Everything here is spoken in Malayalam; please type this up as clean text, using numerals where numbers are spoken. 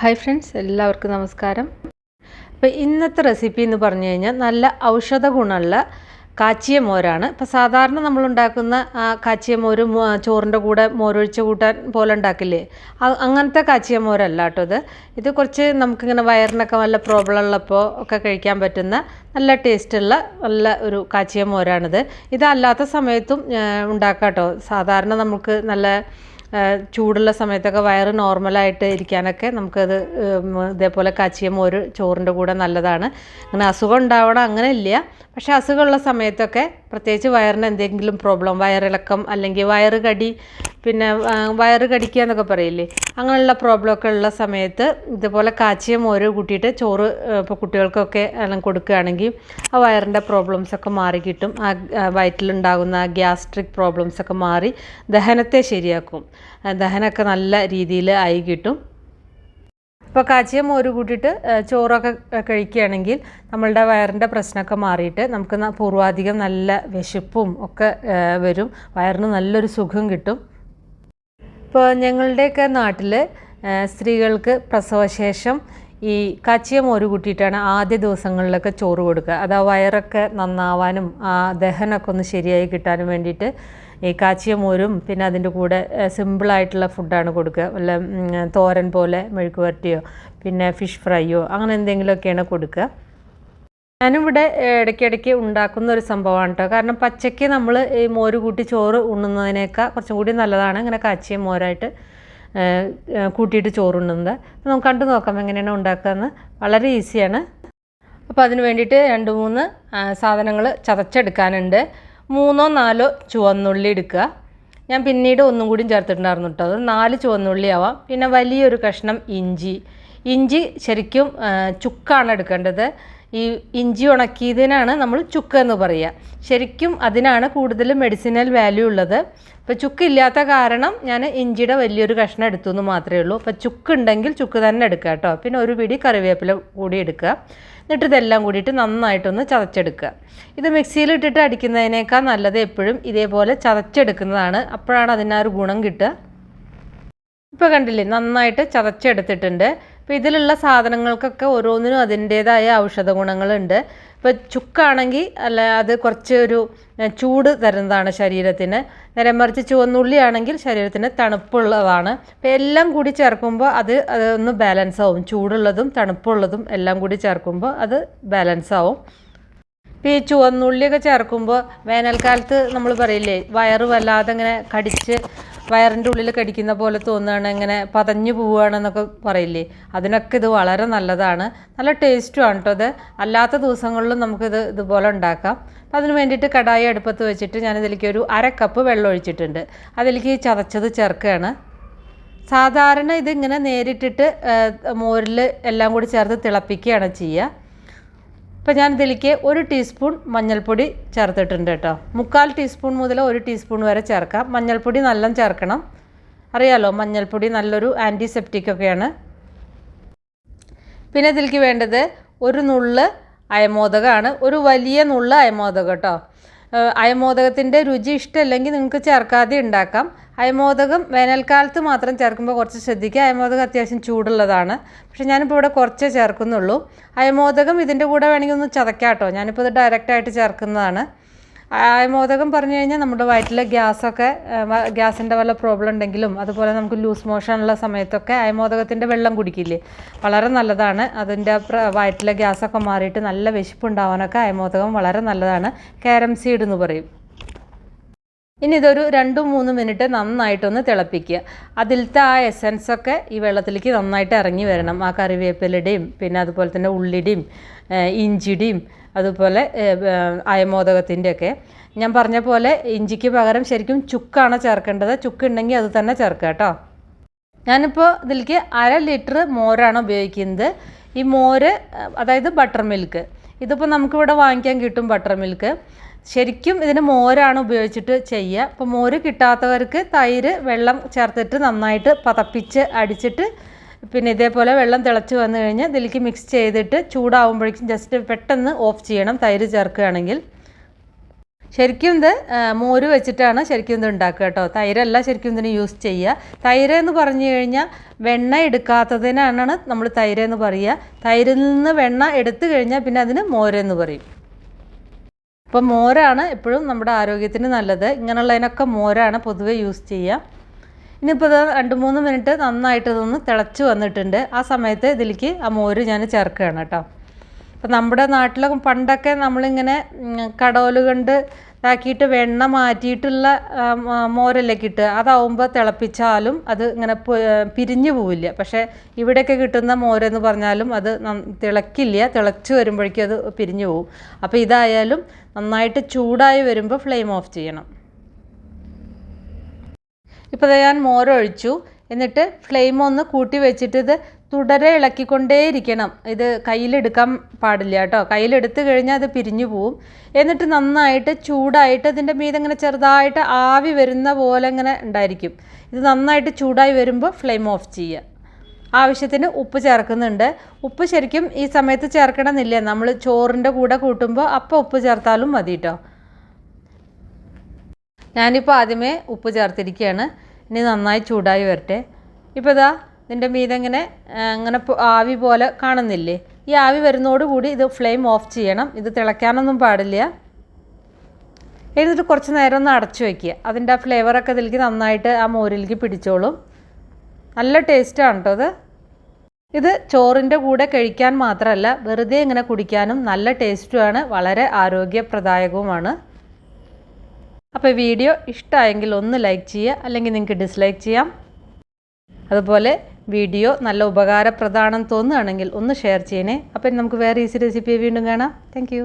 ഹായ് ഫ്രണ്ട്സ്, എല്ലാവർക്കും നമസ്കാരം. അപ്പോൾ ഇന്നത്തെ റെസിപ്പി എന്ന് പറഞ്ഞു കഴിഞ്ഞാൽ നല്ല ഔഷധ ഗുണമുള്ള കാച്ചിയ മോരാണ്. ഇപ്പോൾ സാധാരണ നമ്മളുണ്ടാക്കുന്ന കാച്ചിയ മോര് ചോറിൻ്റെ കൂടെ മോരൊഴിച്ച് കൂട്ടാൻ പോലെ ഉണ്ടാക്കില്ലേ, അങ്ങനത്തെ കാച്ചിയ മോരല്ല കേട്ടോ ഇത് കുറച്ച് നമുക്കിങ്ങനെ വയറിനൊക്കെ നല്ല പ്രോബ്ലം ഉള്ളപ്പോൾ ഒക്കെ കഴിക്കാൻ പറ്റുന്ന നല്ല ടേസ്റ്റുള്ള നല്ല ഒരു കാച്ചിയ മോരാണിത്. ഇതല്ലാത്ത സമയത്തും ഉണ്ടാക്കാം കേട്ടോ. സാധാരണ നമുക്ക് നല്ല ചൂടുള്ള സമയത്തൊക്കെ വയറ് നോർമലായിട്ട് ഇരിക്കാനൊക്കെ നമുക്കത് ഇതേപോലെ കാച്ചിയ മോര് ചോറിൻ്റെ കൂടെ നല്ലതാണ്. അങ്ങനെ അസുഖം ഉണ്ടാവണം അങ്ങനെ ഇല്ല, പക്ഷേ അസുഖമുള്ള സമയത്തൊക്കെ പ്രത്യേകിച്ച് വയറിന് എന്തെങ്കിലും പ്രോബ്ലം, വയറിളക്കം അല്ലെങ്കിൽ വയറ് കടി, പിന്നെ വയറ് കടിക്കുക എന്നൊക്കെ പറയില്ലേ, അങ്ങനെയുള്ള പ്രോബ്ലമൊക്കെ ഉള്ള സമയത്ത് ഇതുപോലെ കാച്ചിയ മോര് കൂട്ടിയിട്ട് ചോറ് ഇപ്പോൾ കുട്ടികൾക്കൊക്കെ എല്ലാം കൊടുക്കുകയാണെങ്കിൽ ആ വയറിൻ്റെ പ്രോബ്ലംസൊക്കെ മാറി കിട്ടും. ആ വയറ്റിലുണ്ടാകുന്ന ഗ്യാസ്ട്രിക് പ്രോബ്ലംസൊക്കെ മാറി ദഹനത്തെ ശരിയാക്കും. ദഹനമൊക്കെ നല്ല രീതിയിൽ ആയി കിട്ടും. ഇപ്പോൾ കാച്ചിയ മോര് കൂട്ടിയിട്ട് ചോറൊക്കെ കഴിക്കുകയാണെങ്കിൽ നമ്മളുടെ വയറിൻ്റെ പ്രശ്നമൊക്കെ മാറിയിട്ട് നമുക്ക് പൂർവാധികം നല്ല വിശപ്പും ഒക്കെ വരും, വയറിന് നല്ലൊരു സുഖം കിട്ടും. ഇപ്പോൾ ഞങ്ങളുടെയൊക്കെ നാട്ടിൽ സ്ത്രീകൾക്ക് പ്രസവശേഷം ഈ കാച്ചിയ മോര് കൂട്ടിയിട്ടാണ് ആദ്യ ദിവസങ്ങളിലൊക്കെ ചോറ് കൊടുക്കുക. അത് ആ വയറൊക്കെ നന്നാവാനും ആ ദഹനമൊക്കെ ഒന്ന് ശരിയായി കിട്ടാനും വേണ്ടിയിട്ട് ഈ കാച്ചിയ മോരും പിന്നെ അതിൻ്റെ കൂടെ സിമ്പിളായിട്ടുള്ള ഫുഡാണ് കൊടുക്കുക. വല്ല തോരൻ പോലെ മെഴുക്ക് വരട്ടിയോ പിന്നെ ഫിഷ് ഫ്രൈയോ അങ്ങനെ എന്തെങ്കിലുമൊക്കെയാണ് കൊടുക്കുക. ഞാനിവിടെ ഇടയ്ക്കിടയ്ക്ക് ഉണ്ടാക്കുന്ന ഒരു സംഭവമാണ് കേട്ടോ. കാരണം പച്ചയ്ക്ക് നമ്മൾ ഈ മോര് കൂട്ടി ചോറ് ഉണ്ണുന്നതിനേക്കാൾ കുറച്ചും കൂടി നല്ലതാണ് ഇങ്ങനെ കാച്ചിയ മോരായിട്ട് കൂട്ടിയിട്ട് ചോറുണ്ണുന്നത്. നമുക്ക് കണ്ടു നോക്കാം എങ്ങനെയാണ് ഉണ്ടാക്കുകയെന്ന്. വളരെ ഈസിയാണ്. അപ്പോൾ അതിന് വേണ്ടിയിട്ട് 2-3 സാധനങ്ങൾ ചതച്ചെടുക്കാനുണ്ട്. 3-4 ചുവന്നുള്ളി എടുക്കുക. ഞാൻ പിന്നീട് ഒന്നും കൂടി ചേർത്തിട്ടുണ്ടായിരുന്നു കേട്ടോ. അത് 4 ചുവന്നുള്ളി ആവാം. പിന്നെ വലിയൊരു കഷ്ണം ഇഞ്ചി ശരിക്കും ചുക്കാണ് എടുക്കേണ്ടത്. ഈ ഇഞ്ചി ഉണക്കിയതിനാണ് നമ്മൾ ചുക്ക് എന്ന് പറയുക. ശരിക്കും അതിനാണ് കൂടുതൽ മെഡിസിനൽ വാല്യൂ ഉള്ളത്. ഇപ്പോൾ ചുക്കില്ലാത്ത കാരണം ഞാൻ ഇഞ്ചിയുടെ വലിയൊരു കഷ്ണം എടുത്തു എന്ന് മാത്രമേ ഉള്ളൂ. അപ്പോൾ ചുക്ക് ഉണ്ടെങ്കിൽ ചുക്ക് തന്നെ എടുക്കുക കേട്ടോ. പിന്നെ ഒരു പിടി കറിവേപ്പില കൂടി എടുക്കുക. എന്നിട്ട് ഇതെല്ലാം കൂടിയിട്ട് നന്നായിട്ടൊന്ന് ചതച്ചെടുക്കുക. ഇത് മിക്സിയിലിട്ടിട്ട് അടിക്കുന്നതിനേക്കാൾ നല്ലത് എപ്പോഴും ഇതേപോലെ ചതച്ചെടുക്കുന്നതാണ്. അപ്പോഴാണ് അതിനൊരു ഗുണം കിട്ടുക. ഇപ്പോൾ കണ്ടില്ലേ, നന്നായിട്ട് ചതച്ചെടുത്തിട്ടുണ്ട്. അപ്പോൾ ഇതിലുള്ള സാധനങ്ങൾക്കൊക്കെ ഓരോന്നിനും അതിൻ്റേതായ ഔഷധ ഗുണങ്ങളുണ്ട്. ഇപ്പോൾ ചുക്കാണെങ്കിൽ അത് കുറച്ച് ഒരു ചൂട് തരുന്നതാണ് ശരീരത്തിന്. നേരെ മറിച്ച് ചുവന്നുള്ളി ആണെങ്കിൽ ശരീരത്തിന് തണുപ്പുള്ളതാണ്. അപ്പോൾ എല്ലാം കൂടി ചേർക്കുമ്പോൾ അതൊന്ന് ബാലൻസ് ആവും. ചൂടുള്ളതും തണുപ്പുള്ളതും എല്ലാം കൂടി ചേർക്കുമ്പോൾ അത് ബാലൻസ് ആവും. ഇപ്പോൾ ഈ ചുവന്നുള്ളിയൊക്കെ ചേർക്കുമ്പോൾ വേനൽക്കാലത്ത് നമ്മൾ പറയില്ലേ, വയറ് വല്ലാതെ ഇങ്ങനെ കടിച്ച് വയറിൻ്റെ ഉള്ളിൽ കടിക്കുന്ന പോലെ തോന്നുകയാണ്, ഇങ്ങനെ പതഞ്ഞു പോവുകയാണെന്നൊക്കെ പറയില്ലേ, അതിനൊക്കെ ഇത് വളരെ നല്ലതാണ്. നല്ല ടേസ്റ്റുമാണ് കേട്ടോ ഇത്. അല്ലാത്ത ദിവസങ്ങളിലും നമുക്കിത് ഇതുപോലെ ഉണ്ടാക്കാം. അപ്പം അതിന് വേണ്ടിയിട്ട് കടായി അടുപ്പത്ത് വെച്ചിട്ട് ഞാനിതിലേക്ക് ഒരു 1/2 കപ്പ് വെള്ളം ഒഴിച്ചിട്ടുണ്ട്. അതിലേക്ക് ചതച്ചത് ചേർക്കുകയാണ്. സാധാരണ ഇതിങ്ങനെ നേരിട്ടിട്ട് മോരിൽ എല്ലാം കൂടി ചേർത്ത് തിളപ്പിക്കുകയാണ് ചെയ്യുക. ഇപ്പോൾ ഞാൻ ഇതിലേക്ക് 1 ടീസ്പൂൺ മഞ്ഞൾപ്പൊടി ചേർത്തിട്ടുണ്ട് കേട്ടോ. 1/4 ടീസ്പൂൺ മുതൽ 1 ടീസ്പൂൺ വരെ ചേർക്കാം. മഞ്ഞൾപ്പൊടി നല്ല ചേർക്കണം. അറിയാലോ, മഞ്ഞൾപ്പൊടി നല്ലൊരു ആൻറ്റിസെപ്റ്റിക്കൊക്കെയാണ്. പിന്നെ ഇതിലേക്ക് വേണ്ടത് ഒരു നുള്ള് അയമോദകമാണ്. ഒരു വലിയ നുള്ള് അയമോദകം കേട്ടോ. അയമോദകത്തിൻ്റെ രുചി ഇഷ്ടമല്ലെങ്കിൽ നിങ്ങൾക്ക് ചേർക്കാതെ ഉണ്ടാക്കാം. അയമോദകം വേനൽക്കാലത്ത് മാത്രം ചേർക്കുമ്പോൾ കുറച്ച് ശ്രദ്ധിക്കുക. അയമോദകം അത്യാവശ്യം ചൂടുള്ളതാണ്. പക്ഷേ ഞാനിപ്പോൾ ഇവിടെ കുറച്ചേ ചേർക്കുന്നുള്ളൂ. അയമോദകം ഇതിൻ്റെ കൂടെ വേണമെങ്കിൽ ഒന്ന് ചതക്കാം കേട്ടോ. ഞാനിപ്പോൾ ഇത് ഡയറക്റ്റായിട്ട് ചേർക്കുന്നതാണ്. അയമോദകം പറഞ്ഞു കഴിഞ്ഞാൽ നമ്മുടെ വയറ്റിലെ ഗ്യാസിൻ്റെ വല്ല പ്രോബ്ലം ഉണ്ടെങ്കിലും അതുപോലെ നമുക്ക് ലൂസ് മോഷനുള്ള സമയത്തൊക്കെ അയമോദകത്തിൻ്റെ വെള്ളം കുടിക്കില്ലേ, വളരെ നല്ലതാണ്. അതിൻ്റെ വയറ്റിലെ ഗ്യാസൊക്കെ മാറിയിട്ട് നല്ല വിശപ്പുണ്ടാവാനൊക്കെ അയമോദകം വളരെ നല്ലതാണ്. കാരം സീഡ് എന്ന് പറയും. ഇനി ഇതൊരു 2-3 മിനിറ്റ് നന്നായിട്ടൊന്ന് തിളപ്പിക്കുക. അതിലത്തെ ആ എസൻസൊക്കെ ഈ വെള്ളത്തിലേക്ക് നന്നായിട്ട് ഇറങ്ങി വരണം. ആ കറിവേപ്പിലയുടെയും പിന്നെ അതുപോലെ തന്നെ ഉള്ളിയുടെയും ഇഞ്ചിയുടെയും അതുപോലെ അയമോദകത്തിൻ്റെയൊക്കെ. ഞാൻ പറഞ്ഞ പോലെ ഇഞ്ചിക്ക് പകരം ശരിക്കും ചുക്കാണ് ചേർക്കേണ്ടത്. ചുക്കുണ്ടെങ്കിൽ അത് തന്നെ ചേർക്കുക കേട്ടോ. ഞാനിപ്പോൾ ഇതിലേക്ക് 1/2 ലിറ്റർ മോരാണ് ഉപയോഗിക്കുന്നത്. ഈ മോര് അതായത് ബട്ടർ മിൽക്ക്, ഇതിപ്പോൾ നമുക്കിവിടെ വാങ്ങിക്കാൻ കിട്ടും ബട്ടർ മിൽക്ക്. ശരിക്കും ഇതിന് മോരാണ് ഉപയോഗിച്ചിട്ട് ചെയ്യുക. അപ്പോൾ മോര് കിട്ടാത്തവർക്ക് തൈര് വെള്ളം ചേർത്തിട്ട് നന്നായിട്ട് പതപ്പിച്ച് അടിച്ചിട്ട് പിന്നെ ഇതേപോലെ വെള്ളം തിളച്ച് വന്നു കഴിഞ്ഞാൽ ഇതിലേക്ക് മിക്സ് ചെയ്തിട്ട് ചൂടാവുമ്പോഴേക്കും ജസ്റ്റ് പെട്ടെന്ന് ഓഫ് ചെയ്യണം തൈര് ചേർക്കുകയാണെങ്കിൽ. ശരിക്കും ഇത് മോര് വെച്ചിട്ടാണ് ശരിക്കും ഇത് ഉണ്ടാക്കുക കേട്ടോ. തൈരല്ല ശരിക്കും ഇതിന് യൂസ് ചെയ്യുക. തൈര് എന്ന് പറഞ്ഞു കഴിഞ്ഞാൽ വെണ്ണ എടുക്കാത്തതിനാണ് നമ്മൾ തൈര് എന്ന് പറയുക. തൈരിൽ നിന്ന് വെണ്ണ എടുത്തു കഴിഞ്ഞാൽ പിന്നെ അതിന് മോരെന്ന് പറയും. അപ്പോൾ മോരാണ് എപ്പോഴും നമ്മുടെ ആരോഗ്യത്തിന് നല്ലത്. ഇങ്ങനെയുള്ളതിനൊക്കെ മോരാണ് പൊതുവെ യൂസ് ചെയ്യുക. ഇനിയിപ്പോൾ ഇത് 2-3 മിനിറ്റ് നന്നായിട്ട് ഇതൊന്ന് തിളച്ച് വന്നിട്ടുണ്ട്. ആ സമയത്ത് ഇതിലേക്ക് ആ മോര് ഞാൻ ചേർക്കുകയാണ് കേട്ടോ. അപ്പോൾ നമ്മുടെ നാട്ടിലെ പണ്ടൊക്കെ നമ്മളിങ്ങനെ കടോല് കൊണ്ട് ഇതാക്കിയിട്ട് വെണ്ണ മാറ്റിയിട്ടുള്ള മോരല്ലേ കിട്ടുക. അതാവുമ്പോൾ തിളപ്പിച്ചാലും അത് ഇങ്ങനെ പിരിഞ്ഞു പോവില്ല. പക്ഷേ ഇവിടെയൊക്കെ കിട്ടുന്ന മോരെന്ന് പറഞ്ഞാലും അത് തിളക്കില്ല. തിളച്ച് വരുമ്പോഴേക്കും അത് പിരിഞ്ഞു പോവും. അപ്പോൾ ഇതായാലും നന്നായിട്ട് ചൂടായി വരുമ്പോൾ ഫ്ലെയിം ഓഫ് ചെയ്യണം. ഇപ്പോൾ ഞാൻ മോരൊഴിച്ചു. എന്നിട്ട് ഫ്ലെയിം ഒന്ന് കൂട്ടി വെച്ചിട്ട് ഇത് തുടരെ ഇളക്കിക്കൊണ്ടേയിരിക്കണം. ഇത് കയ്യിലെടുക്കാൻ പാടില്ല കേട്ടോ. കയ്യിലെടുത്ത് കഴിഞ്ഞാൽ അത് പിരിഞ്ഞു പോവും. എന്നിട്ട് നന്നായിട്ട് ചൂടായിട്ട് ഇതിൻ്റെ മീതെ ഇങ്ങനെ ചെറുതായിട്ട് ആവി വരുന്ന പോലെ ഇങ്ങനെ ഉണ്ടായിരിക്കും. ഇത് നന്നായിട്ട് ചൂടായി വരുമ്പോൾ ഫ്ലെയിം ഓഫ് ചെയ്യുക. ആവശ്യത്തിന് ഉപ്പ് ചേർക്കുന്നുണ്ട്. ഉപ്പ് ശരിക്കും ഈ സമയത്ത് ചേർക്കണമെന്നില്ല. നമ്മൾ ചോറിൻ്റെ കൂടെ കൂട്ടുമ്പോൾ അപ്പോൾ ഉപ്പ് ചേർത്താലും മതി കേട്ടോ. ഞാനിപ്പോൾ ആദ്യമേ ഉപ്പ് ചേർത്തിരിക്കുകയാണ്. ഇനി നന്നായി ചൂടായി വരട്ടെ. ഇപ്പോൾ ഇതാ ഇതിൻ്റെ മീതെ ഇങ്ങനെ ആവി പോലെ കാണുന്നില്ലേ? ഈ ആവി വരുന്നതോടുകൂടി ഇത് ഫ്ലെയിം ഓഫ് ചെയ്യണം. ഇത് തിളയ്ക്കാനൊന്നും പാടില്ല. എന്നിട്ട് കുറച്ച് നേരം ഒന്ന് അടച്ചു വയ്ക്കുക. അതിൻ്റെ ആ ഫ്ലേവറൊക്കെ ഇതിലേക്ക് നന്നായിട്ട് ആ മോരിലേക്ക് പിടിച്ചോളും. നല്ല ടേസ്റ്റാണ് കേട്ടോ ഇത് ചോറിൻ്റെ കൂടെ കഴിക്കാൻ മാത്രമല്ല വെറുതെ ഇങ്ങനെ കുടിക്കാനും നല്ല ടേസ്റ്റുമാണ്. വളരെ ആരോഗ്യപ്രദായകവുമാണ്. അപ്പോൾ വീഡിയോ ഇഷ്ടമായെങ്കിൽ ഒന്ന് ലൈക്ക് ചെയ്യുക, അല്ലെങ്കിൽ നിങ്ങൾക്ക് ഡിസ്ലൈക്ക് ചെയ്യാം. അതുപോലെ വീഡിയോ നല്ല ഉപകാരപ്രദമാണെന്ന് തോന്നുകയാണെങ്കിൽ ഒന്ന് ഷെയർ ചെയ്യണേ. അപ്പോൾ നമുക്ക് വേറെ ഈസി റെസിപ്പി വീണ്ടും കാണാം. താങ്ക്